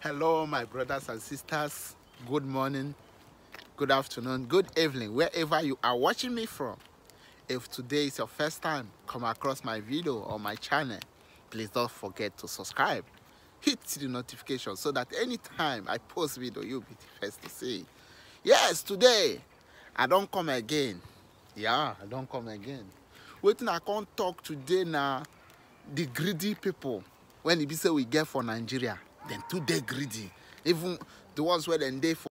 Hello, my brothers and sisters. Good morning, good afternoon, good evening, wherever you are watching me from. If today is your first time come across my video or my channel, please don't forget to subscribe. Hit the notification so that anytime I post video, you'll be the first to see it. Yes, today, I don't come again. Yeah, I don't come again. Waiting, I can't talk today now. The greedy people, when it be say we get for Nigeria, then too they greedy. Even the ones where then they for.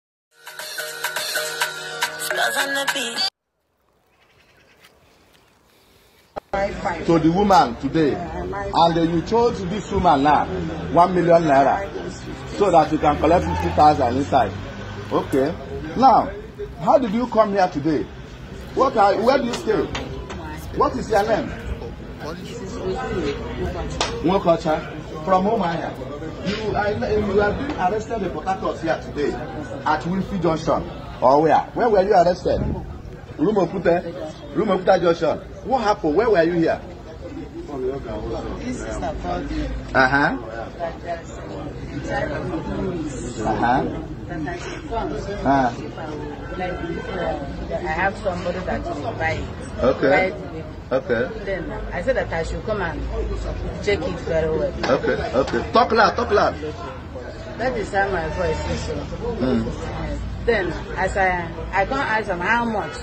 To the woman today, and you chose this woman now 1 million naira so that you can collect 50,000 inside. Okay. Now, how did you come here today? Where do you stay? What is your name? Nwokocha. From home here. You have been arrested in Port Harcourt here today at Winfield Junction. Or where? Where were you arrested? Rumokute Junction. What happened? Where were you here? This is about the I have somebody that will buy it. Okay. Okay. Then I said that I should come and check it very well. Okay. Okay. Talk loud. Talk loud. That is how my voice is. So. Then as I can't ask them how much.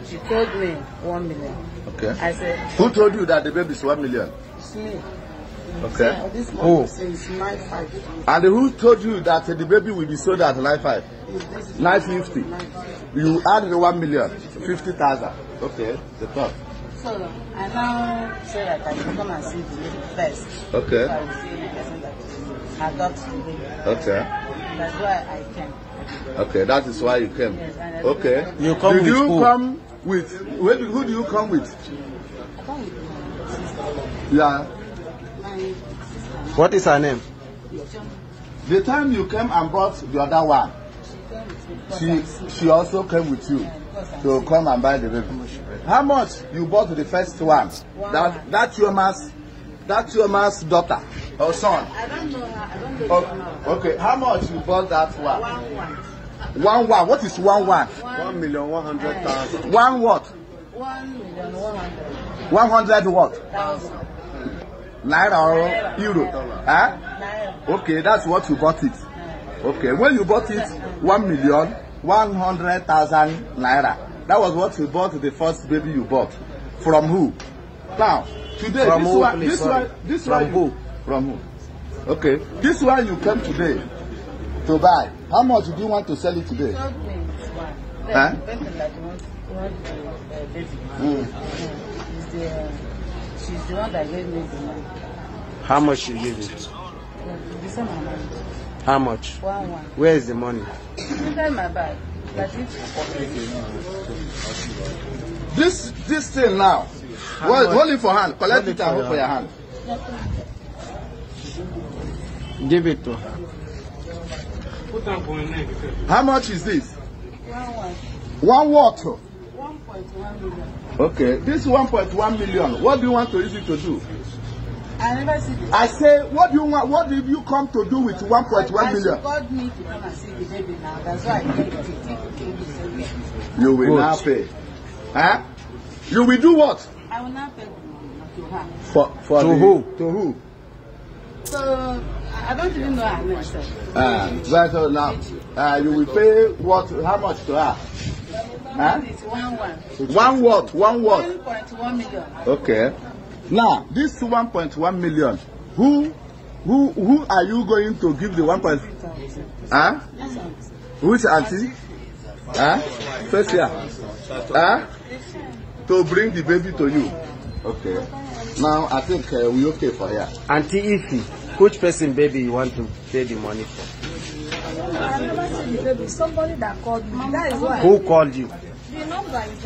She told me 1 million. Okay. I said. Who told you that the baby is 1 million? It's me. Okay. So this money is 9.5. And who told you that the baby will be sold at 9.5? 9.50. You added 1 million, 50,000. Okay. The top. So I now say that I should come and see the baby first. Okay. So I will see the person that adopts the baby. Okay. That's why I came. Okay, that is why you came. Yes, Okay. You come Did with you who? come with? Who do you come with? I come with my sister. Yeah. My sister. What is her name? The time you came and brought the other one, she also came with you to come and buy the baby. How much you bought the first one? That's your man's daughter or son? I don't know her. I don't know her. Okay. How much you bought that one? 1. What is 1? 1,100,000. 1 what? 1,100,000. 100 what? Naira or euro? Huh? Naira. Okay, that's what you bought it. Okay, when you bought it, 1,100,000 naira. That was what you bought the first baby you bought. From who? Now, today, From who? From who? Okay, this one you came today to buy. How much do you want to sell it today? Told me it's 1. Then Huh? the person that wants the baby. She's the one that gave me the money. How much she give you? The same amount. How much? 1. Where is the money? Inside my bag. That's it. This thing now, hold it for hand. Collect it and hold for your hand. Give it to her. How much is this? 1. 1 what? 1.1 million. Okay, this 1.1 million. What do you want to use it to do? I never see this. I say, what do you want? What did you come to do with 1.1 million? She called me to come and see the baby now. That's why I came to take the baby. You will now pay. Huh? You will do what? I will not pay the money to her. For To the, who? To who? So I don't even know her name. Right, so now, you will pay what? How much to her? Huh? It's 1. 1 what? 1 what? 1.1 million. Okay. Now, this 1.1 million, who are you going to give the 1. Huh? Which auntie? Huh? First year? Huh? To bring the baby to you. Okay. Now, I think we okay for here. Auntie Ify, which person baby you want to pay the money for? I never seen the baby. Somebody that called me. That is why. Who called you? The number is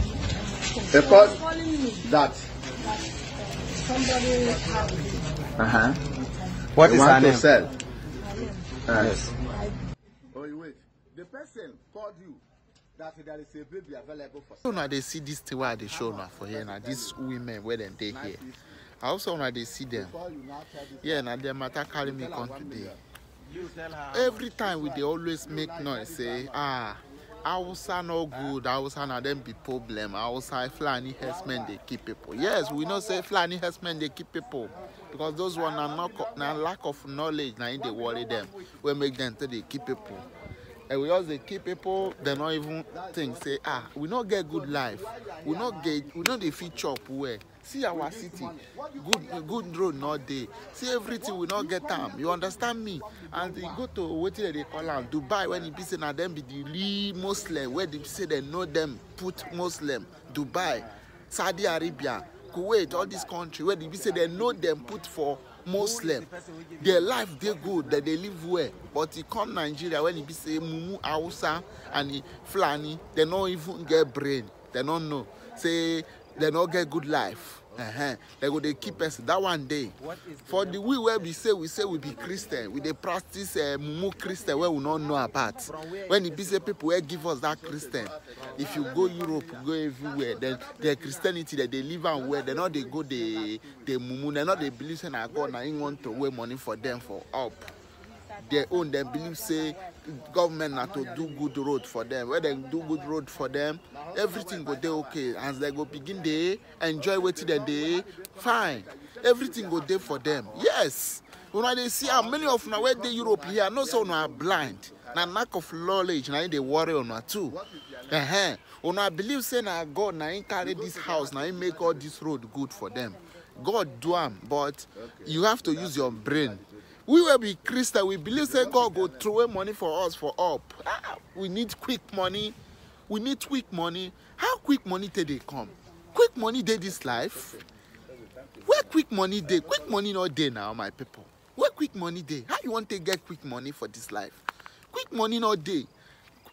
They call calling me. that. Somebody have What They is her want to name? sell. Yes. Oh, you wait. The person called you that there is a baby available for So now they see this thing where they show now for here now. These women where they here. I also when they see them. Yeah, now their matter carry me come today. Every time we they always make noise, say, Hausa no good, Hausa na them be problem. Hausa Fulani herdsmen they keep people. Yes, we know say Fulani herdsmen they keep people because those one are not lack of knowledge. Now they worry them. We make them to they keep people. And we also keep people. They not even think say we not get good life. We not they fit chop well. See our city, good road not there. See everything we not get time. You understand me? And you go to what they call them Dubai when it be say na them be the real Muslim. Where they say they know them put Muslim. Dubai, Saudi Arabia, Kuwait, all these countries where they be say they know them put for Muslim. Their life they good, that they live well. But it come Nigeria when it be say Mumu Hausa and Fulani, they don't even get brain. They don't know. Say they don't get good life. They go they keep us that one day. For the where we say we be Christian, we they practice Mumu Christian where we not know about. When it be say people where give us that Christian, if you go Europe, go everywhere, then the Christianity that they live and where they not they go the Mumu, they not they believe in God now you want to weigh money for them for up. They own them believe say government not to do good road for them. When they do good road for them, everything go there okay. As they go begin they enjoy waiting the day, fine. Everything go there for them. Yes. When they see how many of now where they Europe here, no so are blind. Na lack of knowledge, now they worry on that too. When I believe say na God now he carry this house, now he make all this road good for them. God do them, but you have to use your brain. We will be Christian. We believe say God go throw away money for us for up. We need quick money. We need quick money. How quick money did they come? Quick money did this life. Where quick money day? Quick money not day now, my people. Where quick money day? How you want to get quick money for this life? Quick money not day.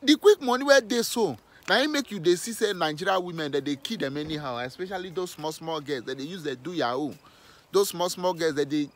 The quick money where they so. Now it make you they see say Nigeria women that they kill them anyhow, especially those small girls that they use they do yahoo. Those small girls that they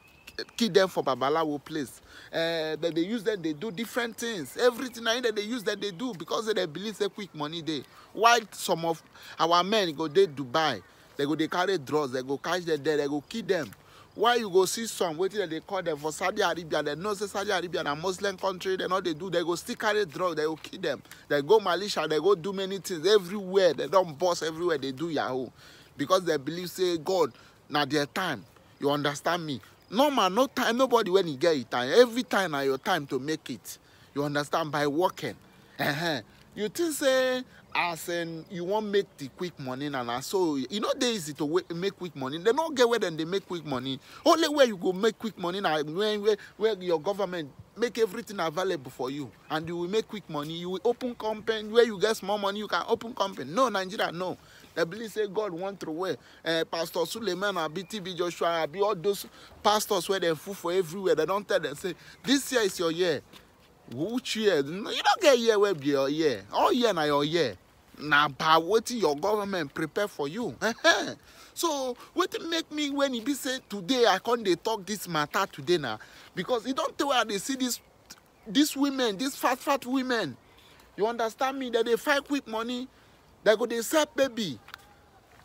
kill them for Babalawo place. That they use them, they do different things. Everything that they use that they do because they believe they quick money day. While some of our men go there Dubai, they carry drugs, they go catch them there, they go kill them. Why you go see some waiting that they call them for Saudi Arabia, they know say Saudi Arabia a Muslim country, they know they do, they go still carry drugs, they go kill them. They go Malaysia, they go do many things everywhere, they don't boss everywhere, they do yahoo. Because they believe say God, now their time. You understand me? No man, no time, nobody when you get it time. Every time now your time to make it. You understand? By working. You think say as in you won't make the quick money and so you know they easy to make quick money. They don't get where then they make quick money. Only where you go make quick money now where your government make everything available for you and you will make quick money. You will open company where you get small money, you can open company. No, Nigeria, no. They believe say God want to wear Pastor Suleiman or BTB Joshua be all those pastors where they fool for everywhere. They don't tell them say this year is your year. Which year? No, you don't get year where be your year. All year now your year. Now by what your government prepare for you. So what make me when he be say today I can't they talk this matter today now because you don't tell where they see these women, these fat women. You understand me that they fight quick money. They go they sell baby.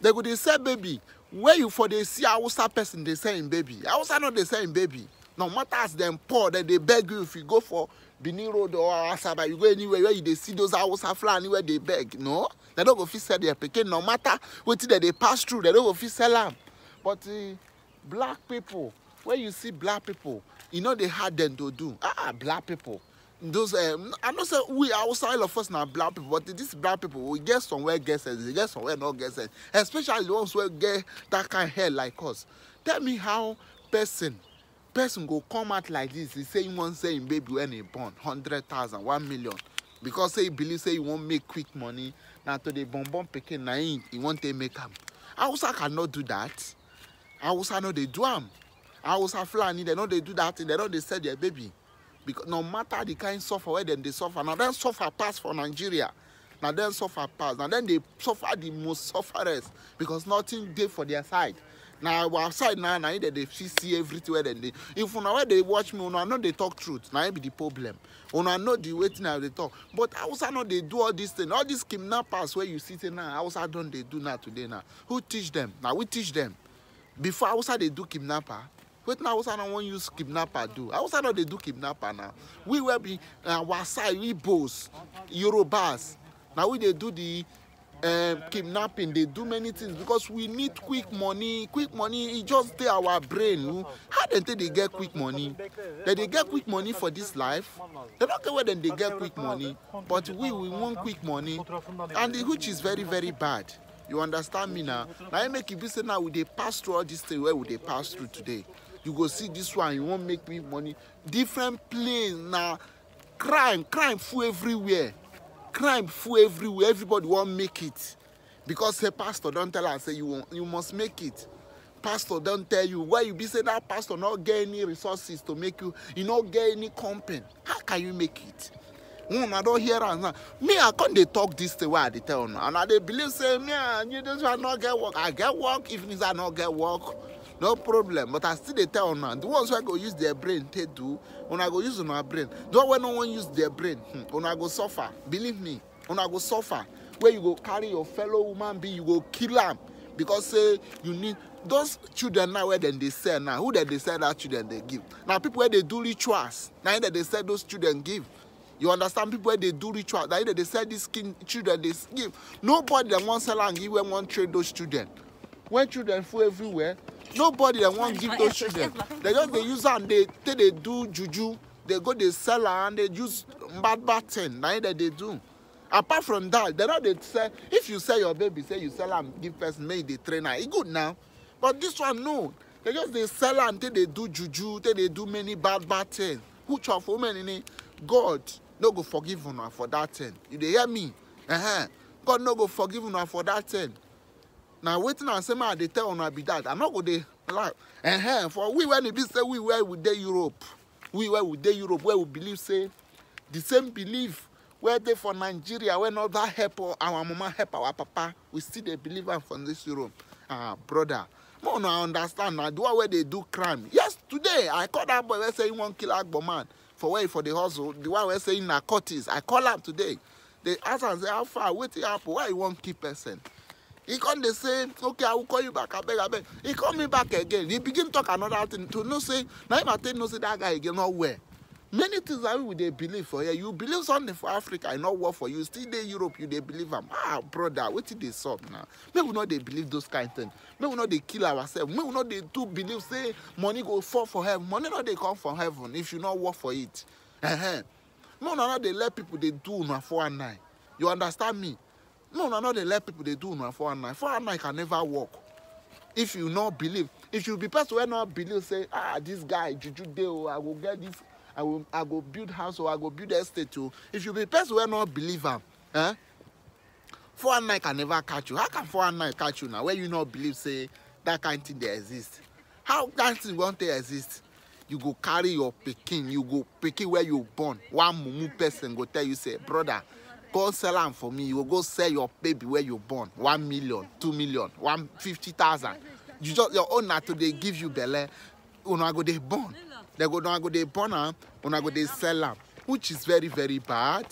They go they sell baby. Where you for they see Hausa person they selling baby. Hausa not they selling baby. No matter as them poor that they beg you if you go for Benin Road or Asaba, you go anywhere where you they see those Hausa Fulani where they beg. No, they don't go fit sell their pikin. No matter what they pass through, they don't go fit sell them. But black people, where you see black people, you know they had them to do. Black people. Those I know say we outside of us now black people, but these black people we get somewhere get sense, they get somewhere not get sense. Especially the ones who get that kind of hair like us. Tell me how person go come out like this. He say he won't say him baby when he born 100,000, 1 million. Because say he believe say he won't make quick money. Now to the bonbon picking na he won't make them. Hausa cannot do that. Hausa know they do them. Hausa Fulani they know they do that, they know they sell their baby. Because no matter the kind of suffer where then they suffer, now then suffer pass for Nigeria. Now then suffer pass. Now then they suffer the most sufferers because nothing there for their side. Now our side now they see everywhere then they if you know where they watch me, I know they talk truth. Now it be the problem. I know the waiting now they talk. But I also know they do all these things. All these kidnappers where you sit now, I also don't they do now today now. Who teach them? Now we teach them. Before I also they do kidnapper. Wait now, Hausa no wan use kidnapper do. Hausa no dey do kidnapper now. We will be our side, we Igbos, Yorubas. Now we dey do the kidnapping. They do many things because we need quick money. Quick money, it just dey our brain. How they think they get quick money? They get quick money for this life. They don't care where they get quick money, but we want quick money, and which is very, very bad. You understand me now? Now I make it be say now we dey pass through all this thing where we dey pass through today. You go see this one, you won't make me money. Different places now, crime full everywhere. Crime full everywhere. Everybody won't make it. Because the pastor don't tell us say you must make it. Pastor don't tell you why you be say that pastor not get any resources to make you not get any company. How can you make it? I don't hear us now. Me, I can't they talk this the way they tell now. And they believe say me, you just not get work. I get work, even if I not get work. No problem, but I still they tell now. The ones who I go use their brain, they do. When I go use my brain, the one when no one use their brain, when I go suffer. Believe me, when I go suffer, where you go carry your fellow human being, you go kill them because say you need those children now. Where then they sell now? Who that they sell that children they give? Now people where they do rituals, now that they sell those children give. You understand? People where they do rituals, now that they sell these children they give. Nobody that wants sell and give when one trade those children. When children full everywhere. Nobody that won't give those children. They just they use and they do juju. They go they sell and they use bad thing. Now that they do. Apart from that, they don't they sell. If you sell your baby, say you sell and give person, make the trainer. It's good now. But this one no. They just they sell and they do juju. They do many bad things. Which of women God no go forgive you for that thing. You they hear me? God no go forgive you for that thing. Now waiting and say man they tell on be that. I'm not going to like for we when it be say we where we dey Europe. We where we dey Europe where we believe say the same belief where they for Nigeria when all that help our mama help our papa. We still they believe from this Europe. Brother. More now understand now the one where they do crime. Yes, today I call that boy where say he won't kill Agbo man for where for the hustle. The one where saying narcotics. I call him today. They ask and say how far wait till happen why you won't keep person. He come they say, okay, I will call you back, I beg. He call me back again. He begin talk another thing to no say, now if I tell no say that guy again not where. Many things that we they believe for here. You believe something for Africa, I not work for you. Still there Europe, you they believe them. Brother, what did they solve now? Maybe we not they believe those kind of things. Maybe we not they kill ourselves. Maybe we not they do believe say money go fall for heaven. Money not they come from heaven if you not work for it. No, not they let people they do no 419. You understand me? No, they let people they do no 419. 419 can never work. If you not believe, if you be person who not believe, say, this guy, Juju Deo, I will get this, I go build house or I go build estate too. If you be person who not believe him, 419 can never catch you. How can 419 catch you now? Where you not believe, say, that kind of thing they exist? How that thing won't they exist? You go carry your pikin, you go pikin where you born. One mumu person go tell you, say, brother, go sell them for me. You will go sell your baby where you born. 1 million, 2 million, 150,000. You just your own to they give you belle. Una go they born. They go down go they born and una go they sell them, which is very, very bad.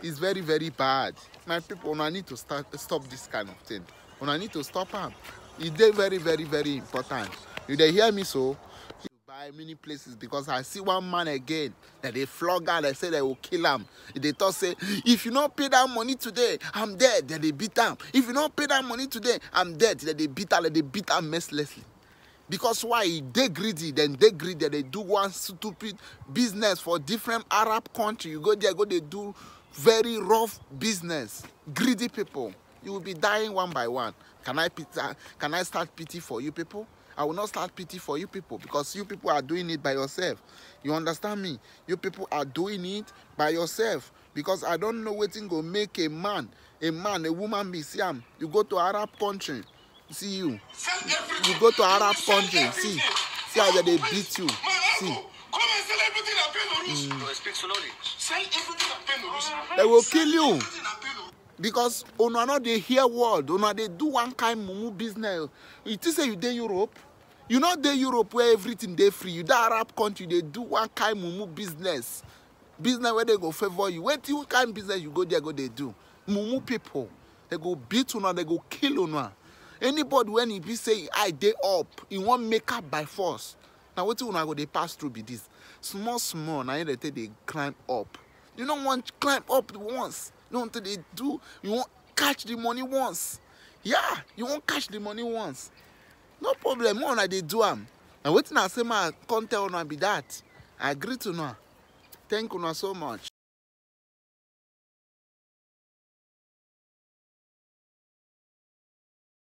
It's very, very bad. My people, una need to stop this kind of thing. Una need to stop them. It's very, very, very important. You they hear me so? Many places because I see one man again that they flog out. They say they will kill him. They thought say if you not pay that money today, I'm dead. Then they beat him. If you not pay that money today, I'm dead. Then they beat him. They beat him mercilessly. Because why they greedy? Then they greedy. They do one stupid business for different Arab country. You go there, they do very rough business. Greedy people. You will be dying one by one. Can I start pity for you people? I will not start pity for you people because you people are doing it by yourself. You understand me? You people are doing it by yourself because I don't know what thing go make a woman be see am. You go to Arab country, see you. You go to Arab country, see how they beat you. See. Speak slowly. They will kill you. Because una not they hear word, una they do one kind mumu business. It is say you dey Europe. You know dey Europe where everything they free. You dey Arab country, they do one kind mumu business. Business where they go favor you. What kind of business you go there go they do? Mumu people. They go beat una, they go kill una. Anybody when he be say I dey up, he won't make up by force. Now what you go they pass through be this. Small, now they climb up. You don't want to climb up once. You don't want they do, you want catch the money once. Yeah, you won't catch the money once. No problem, more like they do them. And what I say, my can't tell be that. I agree to know. Thank you so much.